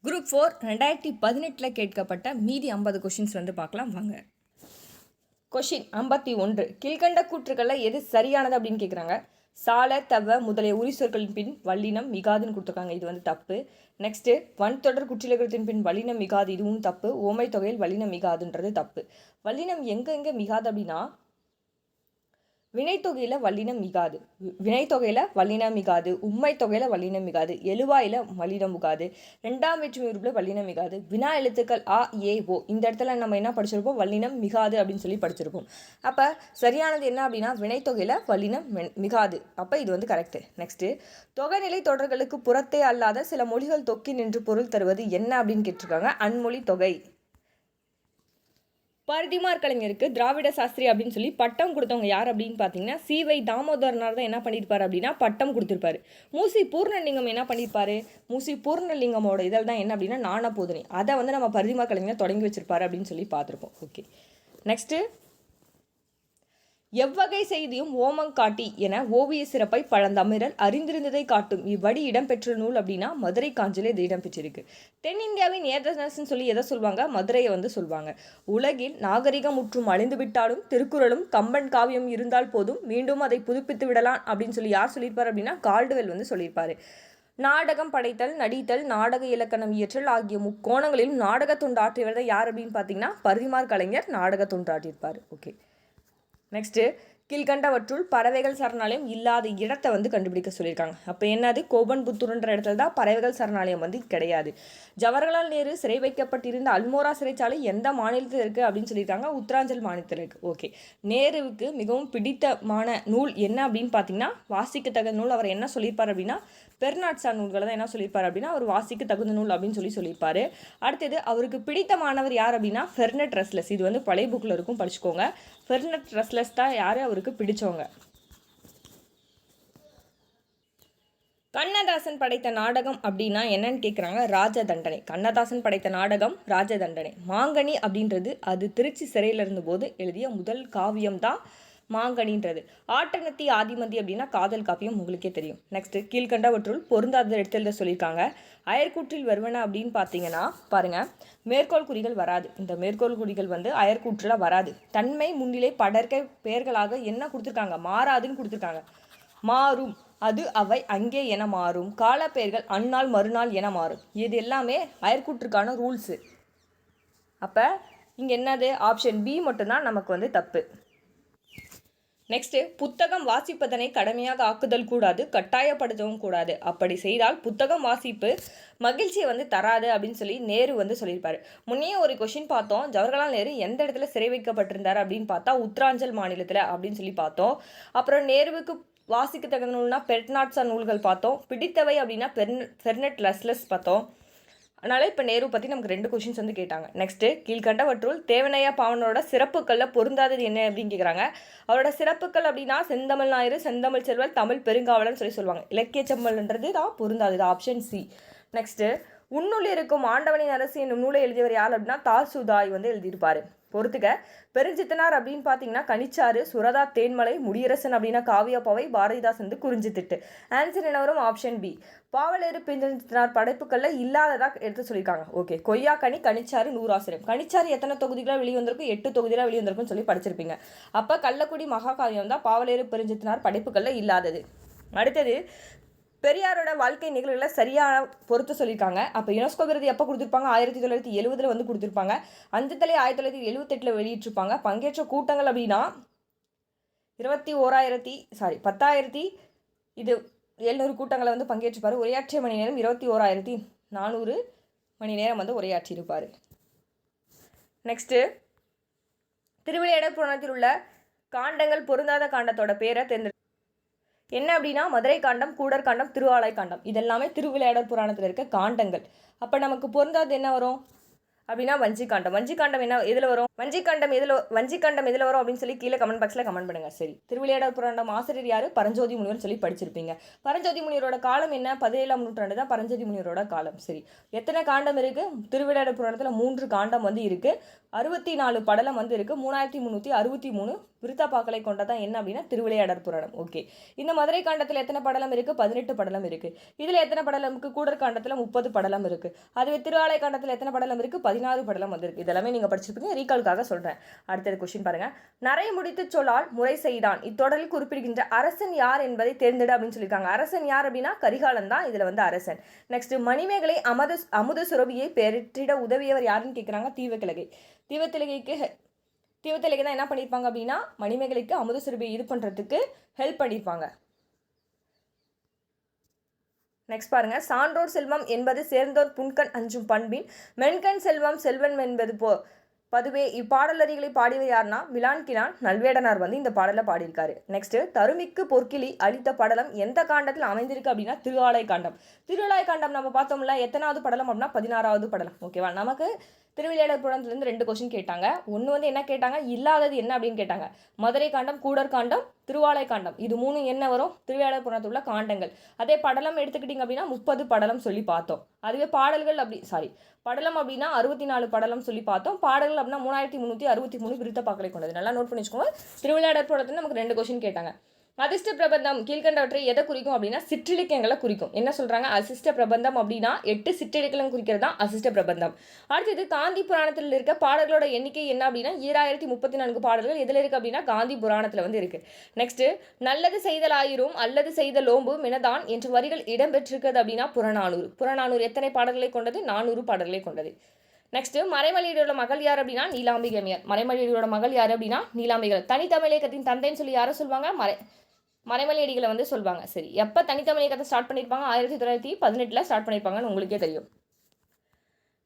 Group 4 2018 கேட்கப்பட்ட மீதி 50 questions பார்க்கலாம் வாங்க. கொஷின் 51. கீழ்கண்ட கூற்றுக்களில் எது சரியானது அப்படின்னு கேட்குறாங்க. சால தவ முதலிய உரி சொற்களின் பின் வல்லினம் மிகாதுன்னு கொடுத்துருக்காங்க. இது தப்பு. நெக்ஸ்ட்டு வன்தொடர் குற்றிலகரத்தின் பின் வல்லினம் மிகாது, இதுவும் தப்பு. ஓமை தொகையில் வல்லினம் மிகாதுன்றது தப்பு. வல்லினம் எங்கே மிகாது அப்படின்னா வினைத்தொகையில் வல்லினம் மிகாது, வல்லினம் மிகாது, உண்மை தொகையில் வல்லினம் மிகாது, எழுவாயில் வல்லினம் மிகாது, ரெண்டாம் வேற்றுமை உறுப்பில் வல்லினம் மிகாது, வினா எழுத்துக்கள் ஆ ஏ ஓ இந்த இடத்துல நம்ம என்ன படிச்சிருப்போம், வல்லினம் மிகாது அப்படின்னு சொல்லி படிச்சிருப்போம். அப்போ சரியானது என்ன அப்படின்னா வினைத்தொகையில் வல்லினம் மிகாது. அப்போ இது கரெக்டு. நெக்ஸ்ட்டு தொகைநிலை தொடர்களுக்கு புறத்தே அல்லாத சில மொழிகள் தொக்கி நின்று பொருள் தருவது என்ன அப்படின்னு கேட்டிருக்காங்க. அன்மொழி தொகை. பரிதிமார் கலைஞருக்கு திராவிட சாஸ்திரி அப்படின்னு சொல்லி பட்டம் கொடுத்தவங்க யார் அப்படின்னு பார்த்தீங்கன்னா சி.வை. தாமோதரனார் தான் என்ன பண்ணியிருப்பார் அப்படின்னா பட்டம் கொடுத்துருப்பாரு. மூசி பூர்ணலிங்கம் என்ன பண்ணியிருப்பாரு, மூசி பூர்ணலிங்கமோட இதழ் தான் என்ன அப்படின்னா ஞானபோதனை. அதை நம்ம பரிதிமார் கலைஞர் தொடங்கி வச்சிருப்பாரு அப்படின்னு சொல்லி பார்த்துருப்போம். ஓகே, நெக்ஸ்ட்டு எவ்வகை செய்தியும் ஓமங்காட்டி என ஓவிய சிறப்பை பழந்தமிழர் அறிந்திருந்ததை காட்டும் இவ்வடி இடம்பெற்ற நூல் அப்படின்னா மதுரை காஞ்சிலே இது இடம்பெற்றிருக்கு. தென்னிந்தியாவின் ஏதனஸ்ன்னு சொல்லி எதை சொல்லுவாங்க, மதுரையை சொல்லுவாங்க. உலகில் நாகரிகம் முற்றும் அழிந்து விட்டாலும் திருக்குறளும் கம்பன் காவியம் இருந்தால் போதும், மீண்டும் அதை புதுப்பித்து விடலாம் அப்படின்னு சொல்லி யார் சொல்லியிருப்பார் அப்படின்னா கால்டுவெல் சொல்லியிருப்பாரு. நாடகம் படைத்தல், நடித்தல், நாடக இலக்கணம் இயற்றல் ஆகிய முக்கோணங்களிலும் நாடக தொண்டாற்றியவர் யார் அப்படின்னு பார்த்தீங்கன்னா பரிதிமார் கலைஞர் நாடக தொண்டாற்றியிருப்பார். ஓகே, நெக்ஸ்ட்டு கீழ்கண்டவற்றுள் பறவைகள் சரணாலயம் இல்லாத இடத்தை கண்டுபிடிக்க சொல்லியிருக்காங்க. அப்போ என்னது, கோபன்புத்தூர்ன்ற இடத்துல தான் பறவைகள் சரணாலயம் கிடையாது. ஜவஹர்லால் நேரு சிறை வைக்கப்பட்டிருந்த அல்மோரா சிறைச்சாலை எந்த மாநிலத்தில் இருக்குது அப்படின்னு சொல்லியிருக்காங்க, உத்தராஞ்சல் மாநிலத்தில் இருக்குது. ஓகே, நேருவுக்கு மிகவும் பிடித்தமான நூல் என்ன அப்படின்னு பார்த்தீங்கன்னா வாசிக்கத்தக்க நூல் அவர் என்ன சொல்லியிருப்பார் அப்படின்னா பெர்னாட்சா நூல்களை தான் என்ன சொல்லியிருப்பார் அப்படின்னா அவர் வாசிக்க தகுந்த நூல் அப்படின்னு சொல்லியிருப்பார். அடுத்தது அவருக்கு பிடித்தமானவர் யார் அப்படின்னா ஃபெர்னட் ரஸ்லஸ். இது பழைய புக்கில் இருக்கும், படிச்சுக்கோங்க. ஃபெர்னட் ரஸ்லஸ் தான் யார் அவருக்கு பிடிச்சவங்க. கண்ணதாசன் படைத்த நாடகம் அப்படின்னா என்னன்னு கேட்குறாங்க, ராஜதண்டனை. கண்ணதாசன் படைத்த நாடகம் ராஜதண்டனை. மாங்கனி அப்படின்றது அது திருச்சி சிறையில் இருந்தபோது எழுதிய முதல் காவியம் தான் மாங்கனின்றது. ஆட்டனத்தி ஆதிமந்தி அப்படின்னா காதல் காப்பியம், உங்களுக்கே தெரியும். நெக்ஸ்ட் கீழ்கண்டவற்றுள் பொருந்தாத இடத்துல சொல்லியிருக்காங்க. அயற்கூற்றில் வருவன அப்படின்னு பார்த்தீங்கன்னா பாருங்க, மேற்கோள் குறிகள் வராது. இந்த மேற்கோள் குறிகள் அயற்கூற்றில் வராது. தன்மை முன்னிலை படர்க்க பெயர்களாக என்ன கொடுத்துருக்காங்க, மாறாதுன்னு கொடுத்துருக்காங்க. மாறும், அது அவை அங்கே என மாறும். காலப்பெயர்கள் அந்நாள் மறுநாள் என மாறும். இது எல்லாமே அயற்கூற்றுக்கான ரூல்ஸு. அப்போ இங்கே என்னது, ஆப்ஷன் பி மட்டும்தான் நமக்கு தப்பு. நெக்ஸ்ட்டு புத்தகம் வாசிப்பதனை கடமையாக ஆக்குதல் கூடாது, கட்டாயப்படுத்தவும் கூடாது. அப்படி செய்தால் புத்தகம் வாசிப்பு மகிழ்ச்சியை தராது அப்படின்னு சொல்லி நேரு சொல்லியிருப்பாரு. முன்னே ஒரு கொஷின் பார்த்தோம், ஜவஹர்லால் நேரு எந்த இடத்துல சிறை வைக்கப்பட்டிருந்தார் அப்படின்னு பார்த்தா உத்தராஞ்சல் மாநிலத்தில் அப்படின்னு சொல்லி பார்த்தோம். அப்புறம் நேருவுக்கு வாசிக்க தகுந்த நூல்னா பெர்னாட்சா நூல்கள் பார்த்தோம். பிடித்தவை அப்படின்னா ஃபெர்னட் ரஸ்லஸ் பார்த்தோம். அதனால் இப்போ நேரு பற்றி நமக்கு 2 கொஷின்ஸ் கேட்டாங்க. நெக்ஸ்ட்டு கீழ்கண்டவற்றுள் தேவனையா பாவனோட சிறப்புக்களில் பொருந்தாதது என்ன அப்படின்னு கேட்குறாங்க. அவரோட சிறப்புக்கள் அப்படின்னா செந்தமிழ் ஞாயிறு, செந்தமிழ் செல்வல், தமிழ் பெருங்காவலன்னு சொல்லுவாங்க. இலக்கிய செம்மல்ன்றது தான் பொருந்தாதது, ஆப்ஷன் சி. நெக்ஸ்ட்டு உன்னுள் இருக்கும் ஆண்டவனின் அரசு என்னும் நூலை எழுதியவர் யார் அப்படின்னா தாசுதாய் எழுதியிருப்பார். பொறுத்துக்க. பெருஞ்சித்தனார் அப்படின்னு பார்த்தீங்கன்னா கனிச்சாறு, சுரதா தேன்மலை, முடியரசன் அப்படின்னா காவியாப்பாவை, பாரதிதாஸ் குறிஞ்சித்திட்டு. ஆன்சர் என்ன வரும், ஆப்ஷன் பி. பாவலேறு பெருஞ்சித்தனார் படைப்புகளில் இல்லாததாக எடுத்து சொல்லியிருக்காங்க. ஓகே, கொய்யாக்கனி, கனிச்சாறு, நூறாசிரியம். கனிச்சாறு எத்தனை தொகுதிகளாக வெளிவந்திருக்கும், 8 தொகுதிகளாக வெளிவந்திருக்குன்னு சொல்லி படிச்சிருப்பீங்க. அப்போ கள்ளக்குடி மகாகாவியம் தான் பாவலேறு பெருஞ்சித்தனார் படைப்புகளில் இல்லாதது. அடுத்தது பெரியாரோட வாழ்க்கை நிகழ்வுகளை சரியான பொறுத்து சொல்லியிருக்காங்க. அப்போ யுனெஸ்கோ விருது எப்போ கொடுத்துருப்பாங்க, 1970 கொடுத்துருப்பாங்க. அஞ்சத்தலை 1978 வெளியிட்டிருப்பாங்க. பங்கேற்ற கூட்டங்கள் அப்படின்னா 10,700 கூட்டங்களை பங்கேற்றிருப்பார். உரையாற்றிய மணி நேரம் 21,400 மணி நேரம் உரையாற்றியிருப்பார். நெக்ஸ்ட்டு திருவிளையாடற் புராணத்தில் உள்ள காண்டங்கள் பொருந்தாத காண்டத்தோட பேரை தேர்ந்தெடு என்ன அப்படின்னா மதுரை காண்டம், கூடர் காண்டம், திருவாலை காண்டம். இதெல்லாமே திருவிளையாடற் புராணத்தில் இருக்க காண்டங்கள். அப்போ நமக்கு பொருந்தாது என்ன வரும், அப்படின்னா வஞ்சிக்காண்டம். வஞ்சிக்காண்டம் என்ன எதில் வரும்? வஞ்சிக்காண்டம் எதில் வரும் அப்படின்னு சொல்லி கீழே கமெண்ட் பாக்ஸில் கமெண்ட் பண்ணுங்க. சரி, திருவிளையாடற் புராணம் ஆசிரியர் யார்? பரஞ்சோதி முனிவர் சொல்லி படிச்சிருப்பீங்க. பரஞ்சோதி முனிவரோட காலம் என்ன? 17ஆம் நூற்றாண்டு தான் பரஞ்சோதி முனிவரோட காலம். சரி, எத்தனை காண்டம் இருக்கு? திருவிளையாடற் புராணத்தில் 3 காண்டம் வந்து இருக்கு. 64 படலம் வந்து இருக்கு. 3363 விருத்தாப்பாக்களை கொண்டதான் என்ன அப்படின்னா திருவிளையாடற் புராணம். ஓகே, இந்த மதுரை காண்டத்தில் எத்தனை படலம் இருக்கு? 18 படலம் இருக்கு. இதுல எத்தனை படலம் இருக்கு? கூடர் காண்டத்தில் 30 படலம் இருக்கு. அதுவே திருவாலை காண்டத்தில் எத்தனை படலம் இருக்கு? 16 படலம் வந்து இருக்கு. இதெல்லாமே நீங்க படிச்சிருப்பீங்க, ரீகாலுக்காக சொல்றேன். அடுத்தது கொஸ்டின் பாருங்க. நரை முடித்து சொல்லால் முறை செய்தான் இத்தொடரில் குறிப்பிடுகின்ற அரசன் யார் என்பதை தேர்ந்தெடு அப்படின்னு சொல்லியிருக்காங்க. அரசன் யார் அப்படின்னா கரிகாலன் தான் இதுல வந்து அரசன். நெக்ஸ்ட், மணிமேகலை அமுத சுரபியை பெற்றிட உதவியவர் யாருன்னு கேட்குறாங்க. தீவத்திலகை. தீவத்திலகை தான் என்ன பண்ணியிருப்பாங்க அப்படின்னா மணிமேகலைக்கு அமுத சுரபியை இது பண்ணுறதுக்கு ஹெல்ப் பண்ணியிருப்பாங்க. நெக்ஸ்ட் பாருங்க. சான்றோர் செல்வம் என்பது சேர்ந்தோர் புன்கண் அஞ்சும் பண்பின் மென்கண் செல்வம் செல்வன் என்பது பதுவே இப்பாடலறிகளை பாடியவர் யாருன்னா மிலான்கினான் நல்வேடனார் வந்து இந்த பாடலை பாடியிருக்காரு. நெக்ஸ்ட், தருமிக்கு பொற்கிளி அளித்த படலம் எந்த காண்டத்தில் அமைந்திருக்கு அப்படின்னா திருவாலை காண்டம். திருவாலை காண்டம் நம்ம பார்த்தோம்ல, எத்தனாவது படலம் அப்படின்னா 16ஆவது படலம். ஓகேவா? நமக்கு திருவிளையாடற் புராணத்துலேருந்து 2 கொஸ்டின் கேட்டாங்க. ஒன்று வந்து என்ன கேட்டாங்க? இல்லாதது என்ன அப்படின்னு கேட்டாங்க. மதுரை காண்டம், கூடர் காண்டம், திருவாலை காண்டம், இது 3 என்ன வரும்? திருவிளையாடற் புராணத்தில் உள்ள காண்டங்கள். அதே படலம் எடுத்துக்கிட்டிங்க அப்படின்னா 30 படலம் சொல்லி பார்த்தோம். அதுவே பாடல்கள் படலம் அப்படின்னா 64 படலம் சொல்லி பார்த்தோம். பாடல்கள் அப்படின்னா 3363 விருத்தப்பாக்களை கொண்டது. நல்லா நோட் பண்ணி வச்சுக்கோங்க. திருவிளையாடற் புராணத்தில் நமக்கு 2 கொஸ்டின் கேட்டாங்க. அதிர்ஷ்ட பிரபந்தம் கீழ்கண்டவற்றை எதை குறிக்கும் அப்படின்னா சிற்றிலக்கியங்களை குறிக்கும். என்ன சொல்றாங்க? அசிஷ்ட பிரபந்தம் அப்படின்னா 8 சிற்றிலக்கியம் குறிக்கிறது தான் அசிஷ்ட பிரபந்தம். அடுத்தது காந்தி புராணத்தில் இருக்க பாடல்களோட எண்ணிக்கை என்ன அப்படின்னா 2034 பாடல்கள் எதில் இருக்கு அப்படின்னா காந்தி புராணத்தில் வந்து இருக்கு. நெக்ஸ்ட், நல்லது செய்தல் ஆயிரும் அல்லது செய்தல் ஓம்பு மினதான் என்று வரிகள் இடம்பெற்றிருக்கிறது அப்படின்னா புறநானூறு. புறநானூறு எத்தனை பாடல்களை கொண்டது? 400 பாடல்களை கொண்டது. நெக்ஸ்ட், மறைமலையடியோட மகள் யார் அப்படின்னா நீலாம்பிகமையார். மறைமலையடியோட மகள் யார் அப்படின்னா நீலாம்பிகர். தனித்தமிழகத்தின் தந்தைன்னு சொல்லி யாரை சொல்லுவாங்க? மறைமலையடிகளை வந்து சொல்லுவாங்க. சரி, எப்போ தனித்தமிழகத்தை ஸ்டார்ட் பண்ணியிருப்பாங்க? 1918 ஸ்டார்ட் பண்ணியிருப்பாங்கன்னு உங்களுக்கே தெரியும்.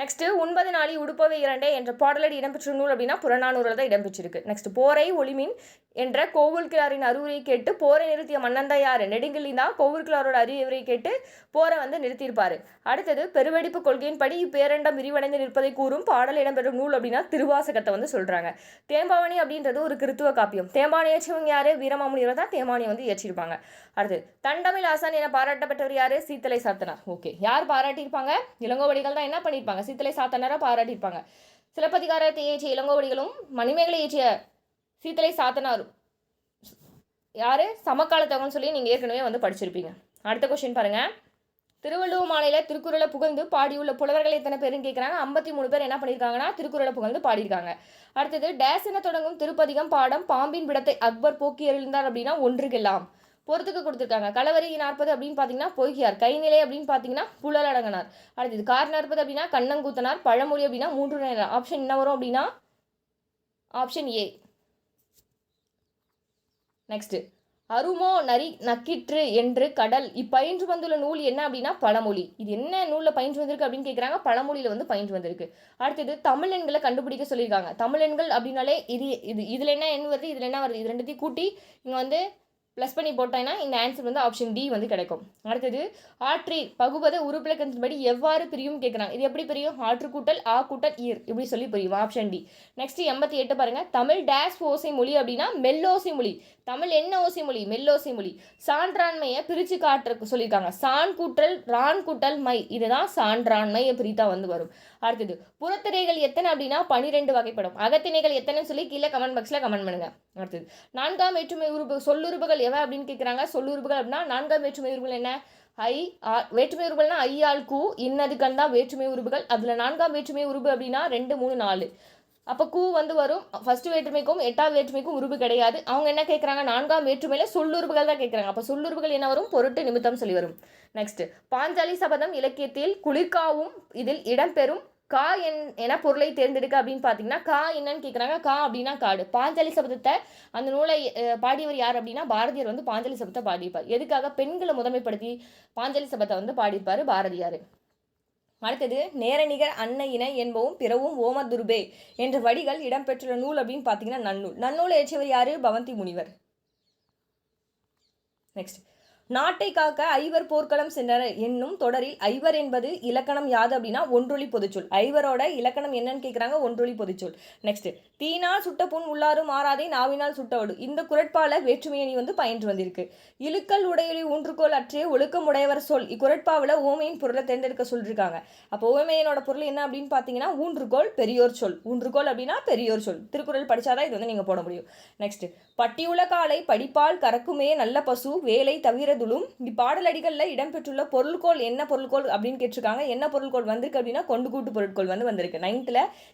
நெக்ஸ்ட், 9 நாளி உடுப்பவை 2 என்ற பாடலடி இடம்பெற்ற நூல் அப்படின்னா புறநானூறில் தான் இடம்பெற்றிருக்கு. நெக்ஸ்ட், போரை ஒளிமின் என்ற கோவூர்கிழாரின் அறிவுரை கேட்டு போரை நிறுத்திய மன்னன் தான் யார்? நெடுங்கிள்ளி தான் கோவூர்கிழாரோட அறிவுரை கேட்டு போரை வந்து நிறுத்தியிருப்பாரு. அடுத்தது, பெருவெடிப்பு கொள்கையின்படி இப்பேரண்டம் விரிவடைந்து நிற்பதை கூறும் பாடல் இடம்பெற்ற நூல் அப்படின்னா திருவாசகத்தை வந்து சொல்றாங்க. தேம்பாவணி அப்படின்றது ஒரு கிறித்துவ காப்பியம். தேம்பாவணி இயற்றியவங்க யாரு? வீரமாமுனிவர் தான் தேம்பாவணி வந்து இயற்றியிருப்பாங்க. அடுத்தது, தண்டமிழ் ஆசான் என பாராட்டப்பட்டவர் யாரு? சீத்தலை சாத்தனார். ஓகே, யார் பாராட்டியிருப்பாங்க? இளங்கோவடிகள் தான் என்ன பண்ணியிருப்பாங்க? சீத்தலை சாத்தனாரா பாராட்டியிருப்பாங்க. சிலப்பதிகாரத்தை இயற்றிய இளங்கோவடிகளும் மணிமேகலை இயற்றிய சீத்தலை சாத்தனாரும் யாரு? சமகாலத்தவங்கன்னு சொல்லி நீங்கள் ஏற்கனவே வந்து படிச்சிருப்பீங்க. அடுத்த கொஸ்டின் பாருங்க. திருவள்ளுவர் மாலையில் திருக்குறளை புகழ்ந்து பாடியுள்ள புலவர்கள் எத்தனை பேருன்னு கேட்குறாங்க. 53 பேர் என்ன பண்ணியிருக்காங்கன்னா திருக்குறளை புகழ்ந்து பாடியிருக்காங்க. அடுத்தது, டேஸ் என தொடங்கும் திருப்பதிகம் பாடம் பாம்பின் விடத்தை அக்பர் போக்கி எறிந்தார் அப்படின்னா ஒன்றுக்கெல்லாம் பொறுத்துக்கு கொடுத்துருக்காங்க. களவரி 40 அப்படின்னு பார்த்தீங்கன்னா பொய்கியார். கைநிலை அப்படின்னு பார்த்தீங்கன்னா புலலடங்கனார். அடுத்தது, கார் 40 அப்படின்னா கண்ணங்கூத்தனார். பழமொழி அப்படின்னா 3 ஆப்ஷன் என்ன வரும் அப்படின்னா ஆப்ஷன் ஏ. நெக்ஸ்ட், அருமோ நரி நக்கிற்று என்று கடல் இப்பயின்று வந்துள்ள நூல் என்ன அப்படின்னா பழமொழி. இது என்ன நூலில் பயின்று வந்திருக்கு அப்படின்னு கேட்குறாங்க. பழமொழியில் வந்து பயின்று வந்திருக்கு. அடுத்தது, தமிழ் எண்களை கண்டுபிடிக்க சொல்லியிருக்காங்க. தமிழ் எண்கள் அப்படின்னாலே இதில் என்ன எண் வருது, இதில் என்ன வருது, இது ரெண்டுத்தையும் கூட்டி இங்கே வந்து ப்ளஸ் பண்ணி போட்டோன்னா இந்த ஆன்சர் வந்து ஆப்ஷன் டி வந்து கிடைக்கும். அடுத்தது, ஆற்றி பகுபத உருப்பிலக்கணத்தின்படி எவ்வாறு பிரியும் கேட்குறாங்க. இது எப்படி பிரியும்? ஆற்று கூட்டல் ஆ கூட்டல் ஈர் இப்படி சொல்லி பிரியும். Option D. நெக்ஸ்ட் 88 பாருங்க. தமிழ் டேஸ் ஓசை மொழி அப்படின்னா மெல்லோசை மொழி. தமிழ் என்ன ஓசை மொழி? மெல்லோசை மொழி. சான்றாண்மையை பிரித்து காட்டுறதுக்கு சொல்லியிருக்காங்க. சான் கூட்டல் ரான் கூட்டல் மை, இதுதான் சான்றாண்மையை பிரித்தா வந்து வரும். அடுத்தது, புறத்திரைகள் எத்தனை அப்படின்னா 12 வகைப்படும். அகத்திணைகள் எத்தனைன்னு சொல்லி கீழே கமெண்ட் பாக்ஸில் கமெண்ட் பண்ணுங்க. அடுத்தது, 4ஆம் வேற்றுமை உறுப்பு சொல்லுறுப்புகள் எவை அப்படின்னு கேட்குறாங்க. சொல்லுறுப்புகள் அப்படின்னா 4ஆம் வேற்றுமை உறுப்புகள் என்ன? வேற்றுமை உறுப்புகள்னா ஐ ஆல் கூ இன்னது கண்டா வேற்றுமை உறுப்புகள். அதில் 4ஆம் வேற்றுமை உறுப்பு அப்படின்னா 2 3 4. அப்போ கூ வந்து வரும். ஃபர்ஸ்ட் வேற்றுமைக்கும் 8ஆம் வேற்றுமைக்கும் உருவு கிடையாது. அவங்க என்ன கேட்குறாங்க? 4ஆம் வேற்றுமையில சொல்லுறுப்புகள் தான் கேட்குறாங்க. அப்போ சொல்லுறுப்புகள் என்ன வரும்? பொருட்டு நிமித்தம் சொல்லி வரும். நெக்ஸ்ட், பாஞ்சாலி சபதம் இலக்கியத்தில் குளிர்காவும் இதில் இடம்பெறும் கா என பொருளை தேர்ந்தெடுக்க அப்படின்னு பார்த்தீங்கன்னா கா என்னன்னு கேட்குறாங்க. கா அப்படின்னா காடு. பாஞ்சாலி சபதத்தை அந்த நூலை பாடியவர் யார் அப்படின்னா பாரதியார் வந்து பாஞ்சாலி சபதத்தை பாடியிருப்பார். எதுக்காக? பெண்களை முதன்மைப்படுத்தி பாஞ்சாலி சபதத்தை வந்து பாடியிருப்பார் பாரதியார். அடுத்தது, நேரநிகர் அன்ன இன என்பவும் பிறவும் ஓமதுருபே என்ற வடிகள் இடம்பெற்றுள்ள நூல் அப்படின்னு பார்த்தீங்கன்னா நன்னூல். நன்னூலை இயற்றியவர் யாரு? பவந்தி முனிவர். நெக்ஸ்ட், நாட்டை காக்க ஐவர் போர்க்களம் சென்றனர் என்னும் தொடரில் ஐவர் என்பது இலக்கணம் யாது அப்படின்னா ஒன்றொலி பொதுச்சொல். ஐவரோட இலக்கணம் என்னன்னு கேட்குறாங்க, ஒன்றொலி பொதுச்சொல். நெக்ஸ்ட், தீனால் சுட்ட புண் உள்ளாரும் மாறாதே நாவினால் சுட்டவடு. இந்த குரட்பால வேற்றுமையணி வந்து பயின்று வந்திருக்கு. இழுக்கல் உடையொலி ஊன்றுகோல் அற்றே ஒழுக்கம் உடையவர் சொல். இக்குரட்பாவில் ஓமையின் பொருளை தேர்ந்தெடுக்க சொல்லியிருக்காங்க. அப்போ ஓமையனோட பொருள் என்ன அப்படின்னு பார்த்தீங்கன்னா ஊன்றுகோல் பெரியோர் சொல். ஊன்றுகோல் அப்படின்னா பெரியோர் சொல். திருக்குறள் படிச்சாதான் இது வந்து நீங்கள் போட முடியும். நெக்ஸ்ட், பட்டியுள்ள காலை படிப்பால் கறக்குமே நல்ல பசு வேலை தவிரதுளும். இப்பாடலடிகளில் இடம்பெற்றுள்ள பொருள்கோள் என்ன பொருள்கோள் அப்படின்னு கேட்டிருக்காங்க. என்ன பொருள்கோள் வந்திருக்கு அப்படின்னா கொண்டு கூட்டு பொருட்கோள் வந்து வந்திருக்கு. 9th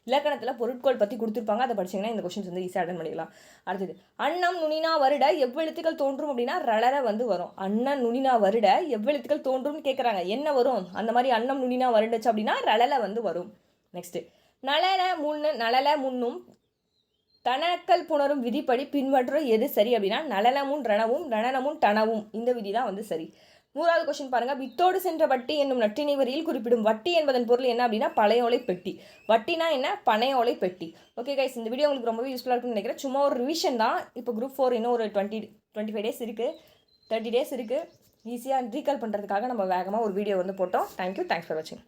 இலக்கணத்தில் பொருட்கோள் பற்றி கொடுத்துருப்பாங்க. அதை படிச்சிங்கன்னா இந்த கொஸ்டின்ஸ் வந்து ஈஸியாக அட்டன் பண்ணிக்கலாம். அடுத்தது, அன்னம் நுனினா வருட எவ்வெழுத்துக்கள் தோன்றும் அப்படின்னா ரளர வந்து வரும். அண்ணன் நுனினா வருட எவ்வெழுத்துக்கள் தோன்றும்னு கேட்குறாங்க. என்ன வரும்? அந்த மாதிரி அன்னம் நுனினா வருடச்சு அப்படின்னா ரளல வந்து வரும். நெக்ஸ்ட், நளல முன்னும் தனக்கல் புணரும் விதிப்படி பின்பற்ற எது சரி அப்படின்னா நளனமும் ரணவும் ரணனமும் டனவும். இந்த விதி தான் வந்து சரி. 100வது கொஸ்டின் பாருங்க. வித்தோடு சென்ற வட்டி என்னும் நற்றிணை வரியில் குறிப்பிடும் வட்டி என்பதன் பொருள் என்ன அப்படின்னா பழையோலை பெட்டி. வட்டினா என்ன? பனையோலை பெட்டி. ஓகே கைஸ், இந்த வீடியோ உங்களுக்கு ரொம்பவே யூஸ்ஃபுல்லாக இருக்குன்னு நினைக்கிறேன். சும்மா ஒரு ரிவிஷன் தான். இப்போ குரூப் 4 இன்னும் ஒரு 25 டேஸ் இருக்குது, 30 டேஸ் இருக்குது. ஈஸியாக ரீகால் பண்ணுறதுக்காக நம்ம வேகமாக ஒரு வீடியோ வந்து போட்டோம். தேங்க்யூ, தேங்க்ஸ் ஃபார் வாட்சிங்.